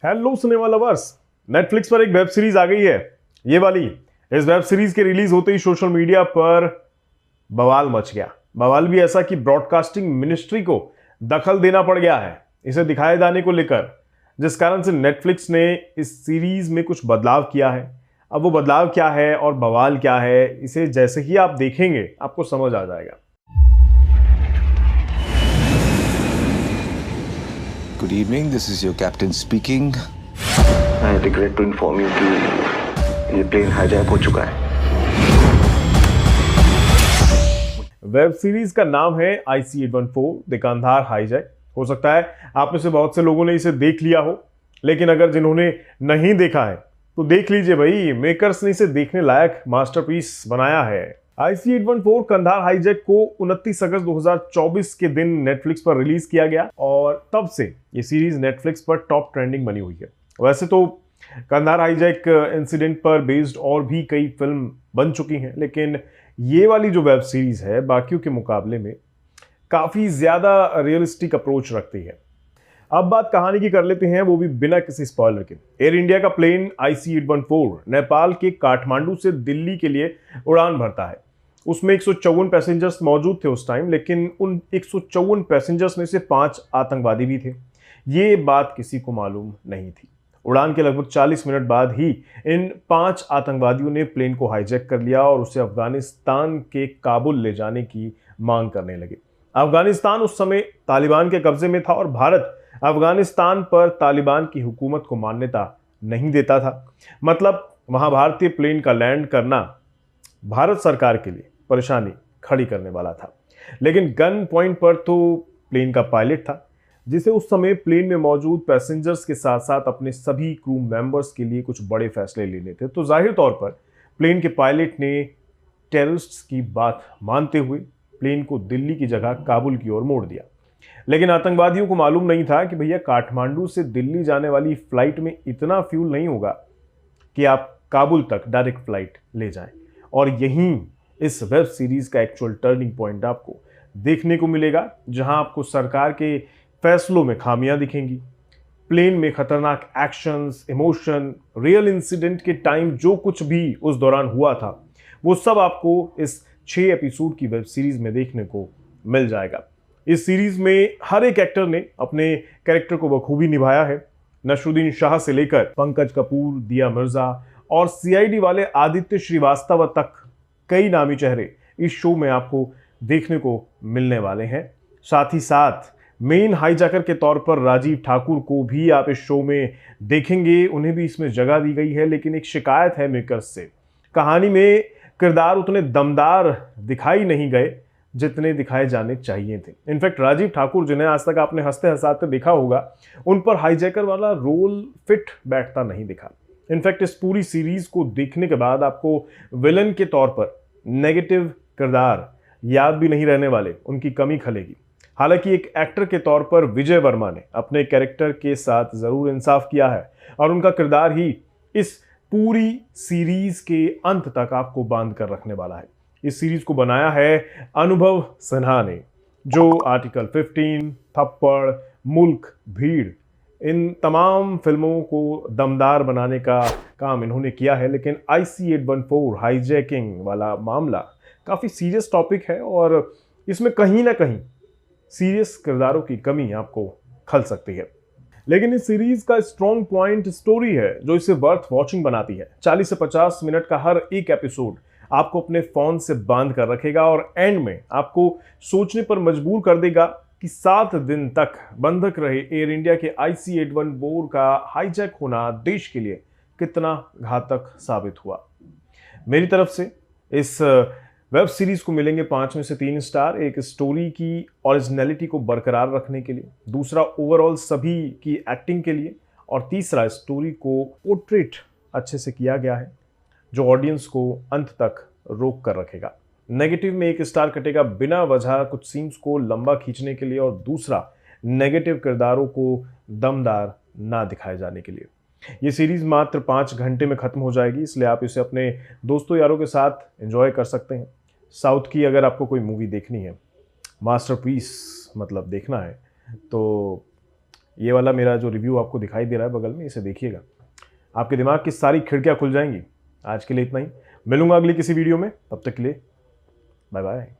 Hello cinema lovers, Netflix पर एक web series आ गई है, ये वाली। इस वेब सीरीज के रिलीज होते ही सोशल मीडिया पर बवाल मच गया। बवाल भी ऐसा कि ब्रॉडकास्टिंग मिनिस्ट्री को दखल देना पड़ गया है इसे दिखाए जाने को लेकर, जिस कारण से नेटफ्लिक्स ने इस सीरीज में कुछ बदलाव किया है। अब वो बदलाव क्या है और बवाल क्या है, इसे जैसे ही आप देखेंगे आपको समझ आ जाएगा। Good evening, this is your captain speaking. I regret to inform you कि ये प्लेन हाईजैक हो चुका है। वेब सीरीज का नाम है IC-814 द कांधार हाईजैक। हो सकता है आप में से बहुत से लोगों ने इसे देख लिया हो, लेकिन अगर जिन्होंने नहीं देखा है तो देख लीजिए भाई, मेकर्स ने इसे देखने लायक मास्टरपीस बनाया है। IC-814 कंधार हाईजैक को 29 अगस्त 2024 के दिन नेटफ्लिक्स पर रिलीज किया गया और तब से ये सीरीज नेटफ्लिक्स पर टॉप ट्रेंडिंग बनी हुई है। वैसे तो कंधार हाईजैक इंसिडेंट पर बेस्ड और भी कई फिल्म बन चुकी हैं, लेकिन ये वाली जो वेब सीरीज है बाकियों के मुकाबले में काफी ज्यादा रियलिस्टिक अप्रोच रखती है। अब बात कहानी की कर लेते हैं, वो भी बिना किसी स्पॉइलर के। एयर इंडिया का प्लेन IC-814 नेपाल के काठमांडू से दिल्ली के लिए उड़ान भरता है। उसमें 154 पैसेंजर्स मौजूद थे उस टाइम, लेकिन उन 154 पैसेंजर्स में से 5 आतंकवादी भी थे। ये बात किसी को मालूम नहीं थी। उड़ान के लगभग 40 मिनट बाद ही इन 5 आतंकवादियों ने प्लेन को हाईजैक कर लिया और उसे अफगानिस्तान के काबुल ले जाने की मांग करने लगे। अफगानिस्तान उस समय तालिबान के कब्जे में था और भारत अफगानिस्तान पर तालिबान की हुकूमत को मान्यता नहीं देता था। मतलब वहां भारतीय प्लेन का लैंड करना भारत सरकार के लिए परेशानी खड़ी करने वाला था। लेकिन गन पॉइंट पर तो प्लेन का पायलट था, जिसे उस समय प्लेन में मौजूद पैसेंजर्स के साथ साथ अपने सभी क्रू मेंबर्स के लिए कुछ बड़े फैसले लेने थे। तो जाहिर तौर पर प्लेन के पायलट ने टेररिस्ट्स की बात मानते हुए प्लेन को दिल्ली की जगह काबुल की ओर मोड़ दिया। लेकिन आतंकवादियों को मालूम नहीं था कि भैया काठमांडू से दिल्ली जाने वाली फ्लाइट में इतना फ्यूल नहीं होगा कि आप काबुल तक डायरेक्ट फ्लाइट ले जाएं। और यहीं इस वेब सीरीज का एक्चुअल टर्निंग पॉइंट आपको देखने को मिलेगा, जहां आपको सरकार के फैसलों में खामियां दिखेंगी। प्लेन में खतरनाक एक्शंस, इमोशन, रियल इंसिडेंट के टाइम जो कुछ भी उस दौरान हुआ था, वो सब आपको इस 6 एपिसोड की वेब सीरीज में देखने को मिल जाएगा। इस सीरीज में हर एक एक्टर ने अपने कैरेक्टर को बखूबी निभाया है। नसरुद्दीन शाह से लेकर पंकज कपूर, दिया मिर्जा और CID वाले आदित्य श्रीवास्तव तक कई नामी चेहरे इस शो में आपको देखने को मिलने वाले हैं। साथ ही साथ मेन हाईजैकर के तौर पर राजीव ठाकुर को भी आप इस शो में देखेंगे, उन्हें भी इसमें जगह दी गई है। लेकिन एक शिकायत है मेकर्स से, कहानी में किरदार उतने दमदार दिखाई नहीं गए जितने दिखाए जाने चाहिए थे। इनफैक्ट राजीव ठाकुर, जिन्हें आज तक आपने हंसते हंसाते देखा होगा, उन पर हाईजैकर वाला रोल फिट बैठता नहीं दिखा। इनफैक्ट इस पूरी सीरीज को देखने के बाद आपको विलन के तौर पर नेगेटिव किरदार याद भी नहीं रहने वाले, उनकी कमी खलेगी। हालांकि एक एक्टर के तौर पर विजय वर्मा ने अपने कैरेक्टर के साथ जरूर इंसाफ किया है और उनका किरदार ही इस पूरी सीरीज के अंत तक आपको बांध कर रखने वाला है। इस सीरीज को बनाया है अनुभव सिन्हा ने, जो आर्टिकल 15, थप्पड़, मुल्क, भीड़, इन तमाम फिल्मों को दमदार बनाने का काम इन्होंने किया है। लेकिन IC-814 हाईजैकिंग वाला मामला काफ़ी सीरियस टॉपिक है और इसमें कहीं ना कहीं सीरियस किरदारों की कमी आपको खल सकती है। लेकिन इस सीरीज का स्ट्रॉन्ग पॉइंट स्टोरी है, जो इसे वर्थ वॉचिंग बनाती है। 40 से 50 मिनट का हर एक एपिसोड आपको अपने फोन से बांध कर रखेगा और एंड में आपको सोचने पर मजबूर कर देगा कि 7 दिन तक बंधक रहे एयर इंडिया के IC-814 का हाईजैक होना देश के लिए कितना घातक साबित हुआ। मेरी तरफ से इस वेब सीरीज को मिलेंगे 5 में से 3 स्टार। एक, स्टोरी की ओरिजिनलिटी को बरकरार रखने के लिए, दूसरा ओवरऑल सभी की एक्टिंग के लिए, और तीसरा स्टोरी को पोर्ट्रेट अच्छे से किया गया है जो ऑडियंस को अंत तक रोक कर रखेगा। नेगेटिव में 1 स्टार कटेगा बिना वजह कुछ सीन्स को लंबा खींचने के लिए, और दूसरा नेगेटिव किरदारों को दमदार ना दिखाए जाने के लिए। ये सीरीज मात्र 5 घंटे में खत्म हो जाएगी, इसलिए आप इसे अपने दोस्तों यारों के साथ एंजॉय कर सकते हैं। साउथ की अगर आपको कोई मूवी देखनी है, मास्टरपीस मतलब देखना है, तो ये वाला मेरा जो रिव्यू आपको दिखाई दे रहा है बगल में, इसे देखिएगा, आपके दिमाग की सारी खिड़कियाँ खुल जाएंगी। आज के लिए इतना ही, मिलूंगा अगली किसी वीडियो में, तब तक के लिए बाय बाय।